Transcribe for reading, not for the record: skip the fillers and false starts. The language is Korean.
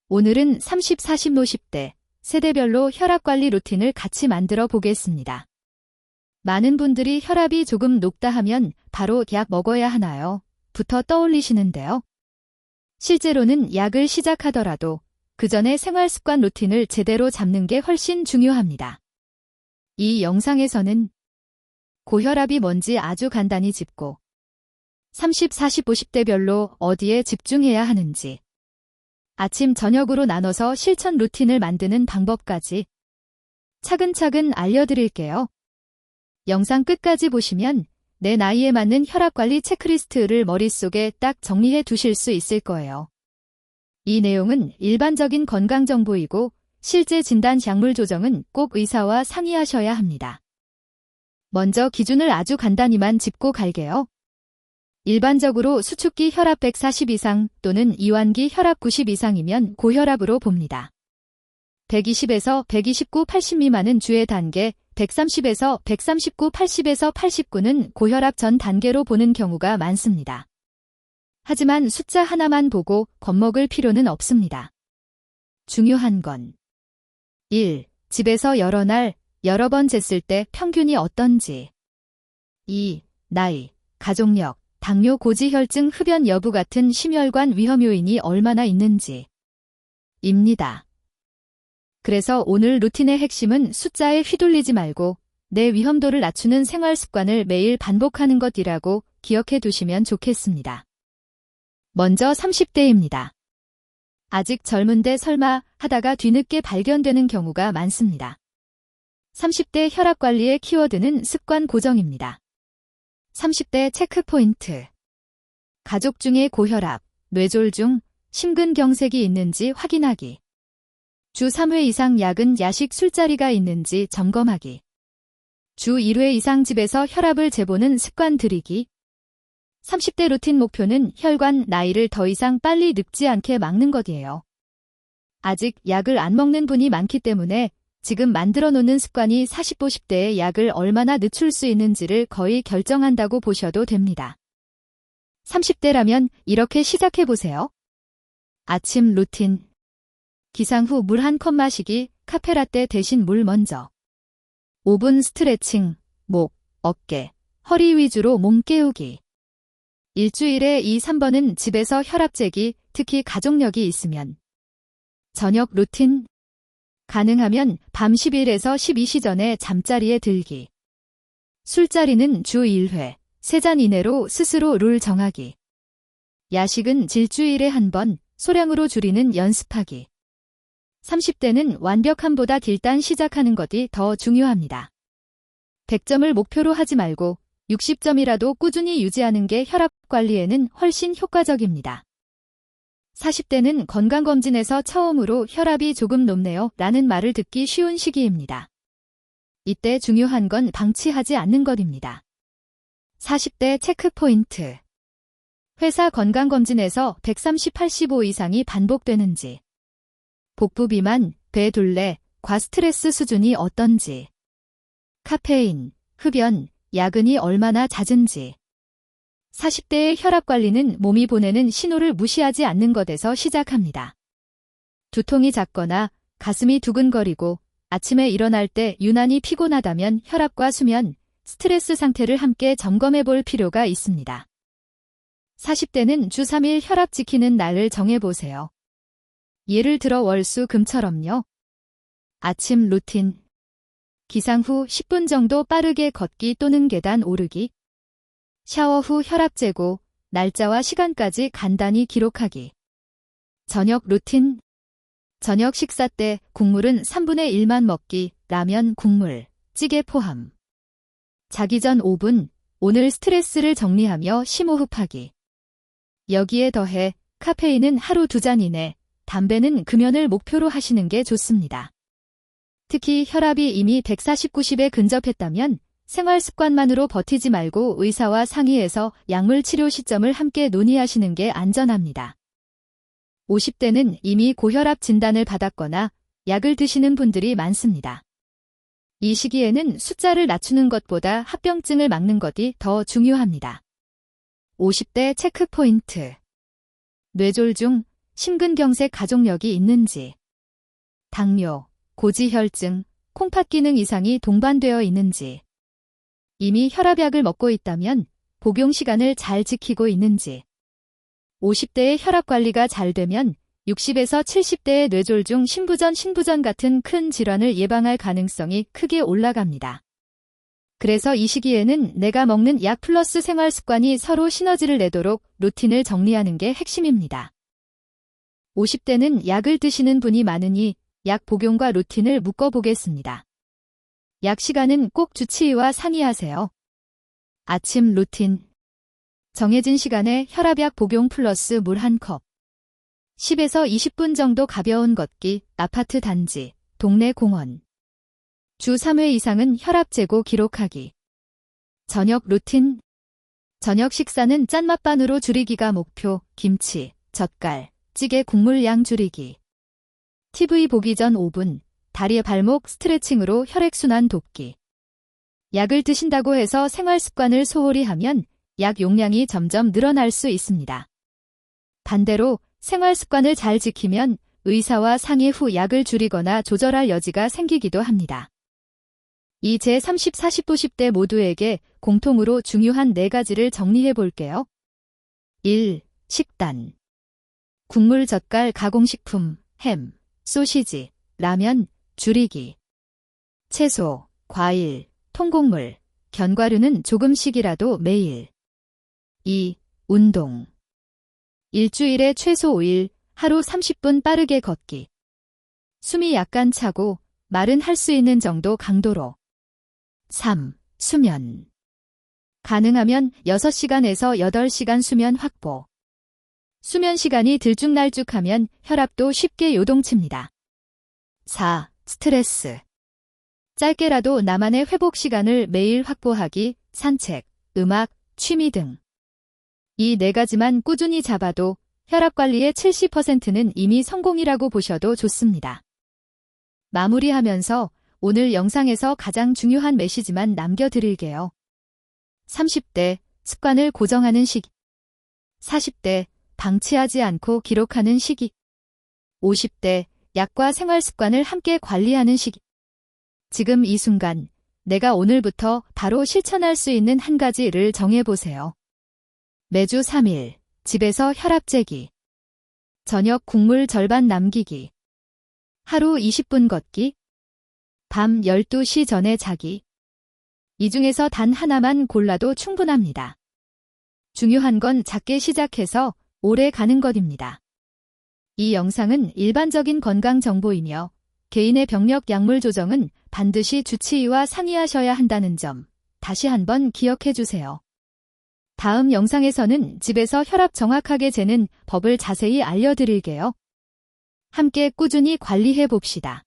오늘은 30, 40, 50대 세대별로 혈압관리 루틴을 같이 만들어 보겠습니다. 많은 분들이 혈압이 조금 높다 하면 바로 약 먹어야 하나요? 부터 떠올리시는데요. 실제로는 약을 시작하더라도 그 전에 생활습관 루틴을 제대로 잡는 게 훨씬 중요합니다. 이 영상에서는 고혈압이 뭔지 아주 간단히 짚고 30, 40, 50대별로 어디에 집중해야 하는지, 아침, 저녁으로 나눠서 실천 루틴을 만드는 방법까지 차근차근 알려드릴게요. 영상 끝까지 보시면 내 나이에 맞는 혈압관리 체크리스트를 머릿속에 딱 정리해 두실 수 있을 거예요. 이 내용은 일반적인 건강정보이고 실제 진단 약물 조정은 꼭 의사와 상의하셔야 합니다. 먼저 기준을 아주 간단히만 짚고 갈게요. 일반적으로 수축기 혈압 140 이상 또는 이완기 혈압 90 이상이면 고혈압으로 봅니다. 120에서 129, 80 미만은 주의 단계, 130에서 139, 80에서 89는 고혈압 전 단계로 보는 경우가 많습니다. 하지만 숫자 하나만 보고 겁먹을 필요는 없습니다. 중요한 건 1. 집에서 여러 날, 여러 번 쟀을 때 평균이 어떤지. 2. 나이, 가족력, 당뇨, 고지혈증, 흡연 여부 같은 심혈관 위험 요인이 얼마나 있는지 입니다. 그래서 오늘 루틴의 핵심은 숫자에 휘둘리지 말고 내 위험도를 낮추는 생활 습관을 매일 반복하는 것이라고 기억해 두시면 좋겠습니다. 먼저 30대입니다. 아직 젊은데 설마 하다가 뒤늦게 발견되는 경우가 많습니다. 30대 혈압 관리의 키워드는 습관 고정입니다. 30대 체크포인트. 가족 중에 고혈압, 뇌졸중, 심근경색이 있는지 확인하기. 주 3회 이상 야근, 야식, 술자리가 있는지 점검하기. 주 1회 이상 집에서 혈압을 재보는 습관 들이기. 30대 루틴 목표는 혈관 나이를 더 이상 빨리 늙지 않게 막는 것이에요. 아직 약을 안 먹는 분이 많기 때문에 지금 만들어 놓는 습관이 40, 50대의 약을 얼마나 늦출 수 있는지를 거의 결정한다고 보셔도 됩니다. 30대라면 이렇게 시작해보세요. 아침 루틴. 기상 후 물 한 컵 마시기, 카페라떼 대신 물 먼저. 5분 스트레칭, 목, 어깨, 허리 위주로 몸 깨우기. 일주일에 2, 3번은 집에서 혈압 재기, 특히 가족력이 있으면. 저녁 루틴. 가능하면 밤 11에서 12시 전에 잠자리에 들기. 술자리는 주 1회, 3잔 이내로 스스로 룰 정하기. 야식은 일주일에 1번, 소량으로 줄이는 연습하기. 30대는 완벽함보다 일단 시작하는 것이 더 중요합니다. 100점을 목표로 하지 말고 60점이라도 꾸준히 유지하는 게 혈압 관리에는 훨씬 효과적입니다. 40대는 건강검진에서 처음으로 혈압이 조금 높네요 라는 말을 듣기 쉬운 시기입니다. 이때 중요한 건 방치하지 않는 것입니다. 40대 체크포인트. 회사 건강검진에서 130, 85 이상이 반복되는지. 복부 비만, 배 둘레, 과스트레스 수준이 어떤지. 카페인, 흡연, 야근이 얼마나 잦은지. 40대의 혈압 관리는 몸이 보내는 신호를 무시하지 않는 것에서 시작합니다. 두통이 잦거나 가슴이 두근거리고 아침에 일어날 때 유난히 피곤하다면 혈압과 수면, 스트레스 상태를 함께 점검해 볼 필요가 있습니다. 40대는 주 3일 혈압 지키는 날을 정해보세요. 예를 들어 월, 수, 금처럼요. 아침 루틴. 기상 후 10분 정도 빠르게 걷기 또는 계단 오르기. 샤워 후 혈압 재고, 날짜와 시간까지 간단히 기록하기. 저녁 루틴. 저녁 식사 때 국물은 3분의 1만 먹기, 라면, 국물, 찌개 포함. 자기 전 5분, 오늘 스트레스를 정리하며 심호흡하기. 여기에 더해 카페인은 하루 2잔 이내, 담배는 금연을 목표로 하시는 게 좋습니다. 특히 혈압이 이미 140, 90에 근접했다면 생활 습관만으로 버티지 말고 의사와 상의해서 약물 치료 시점을 함께 논의하시는 게 안전합니다. 50대는 이미 고혈압 진단을 받았거나 약을 드시는 분들이 많습니다. 이 시기에는 숫자를 낮추는 것보다 합병증을 막는 것이 더 중요합니다. 50대 체크포인트. 뇌졸중, 심근경색 가족력이 있는지, 당뇨, 고지혈증, 콩팥 기능 이상이 동반되어 있는지, 이미 혈압약을 먹고 있다면 복용 시간을 잘 지키고 있는지, 50대의 혈압 관리가 잘 되면 60에서 70대의 뇌졸중, 신부전 같은 큰 질환을 예방할 가능성이 크게 올라갑니다. 그래서 이 시기에는 내가 먹는 약 플러스 생활 습관이 서로 시너지를 내도록 루틴을 정리하는 게 핵심입니다. 50대는 약을 드시는 분이 많으니 약 복용과 루틴을 묶어보겠습니다. 약 시간은 꼭 주치의와 상의하세요. 아침 루틴. 정해진 시간에 혈압약 복용 플러스 물 1컵. 10에서 20분 정도 가벼운 걷기, 아파트 단지, 동네 공원. 주 3회 이상은 혈압 재고 기록하기. 저녁 루틴. 저녁 식사는 짠맛 반으로 줄이기가 목표, 김치, 젓갈, 찌개 국물 양 줄이기. TV 보기 전 5분, 다리 발목 스트레칭으로 혈액순환 돕기. 약을 드신다고 해서 생활 습관을 소홀히 하면 약 용량이 점점 늘어날 수 있습니다. 반대로 생활 습관을 잘 지키면 의사와 상의 후 약을 줄이거나 조절할 여지가 생기기도 합니다. 이 제30, 40, 50대 모두에게 공통으로 중요한 4가지를 정리해 볼게요. 1. 식단. 국물, 젓갈, 가공식품, 햄, 소시지, 라면, 줄이기. 채소, 과일, 통곡물, 견과류는 조금씩이라도 매일. 2. 운동. 일주일에 최소 5일, 하루 30분 빠르게 걷기. 숨이 약간 차고 말은 할 수 있는 정도 강도로. 3. 수면. 가능하면 6시간에서 8시간 수면 확보. 수면 시간이 들쭉날쭉하면 혈압도 쉽게 요동칩니다. 4. 스트레스. 짧게라도 나만의 회복 시간을 매일 확보하기, 산책, 음악, 취미 등. 이 4가지만 꾸준히 잡아도 혈압 관리의 70%는 이미 성공이라고 보셔도 좋습니다. 마무리하면서 오늘 영상에서 가장 중요한 메시지만 남겨드릴게요. 30대, 습관을 고정하는 시기. 40대, 방치하지 않고 기록하는 시기. 50대, 약과 생활 습관을 함께 관리하는 시기. 지금 이 순간, 내가 오늘부터 바로 실천할 수 있는 한 가지를 정해보세요. 매주 3일, 집에서 혈압 재기. 저녁 국물 절반 남기기. 하루 20분 걷기. 밤 12시 전에 자기. 이 중에서 단 하나만 골라도 충분합니다. 중요한 건 작게 시작해서 오래 가는 것입니다. 이 영상은 일반적인 건강 정보이며 개인의 병력 약물 조정은 반드시 주치의와 상의하셔야 한다는 점 다시 한번 기억해 주세요. 다음 영상에서는 집에서 혈압 정확하게 재는 법을 자세히 알려드릴게요. 함께 꾸준히 관리해 봅시다.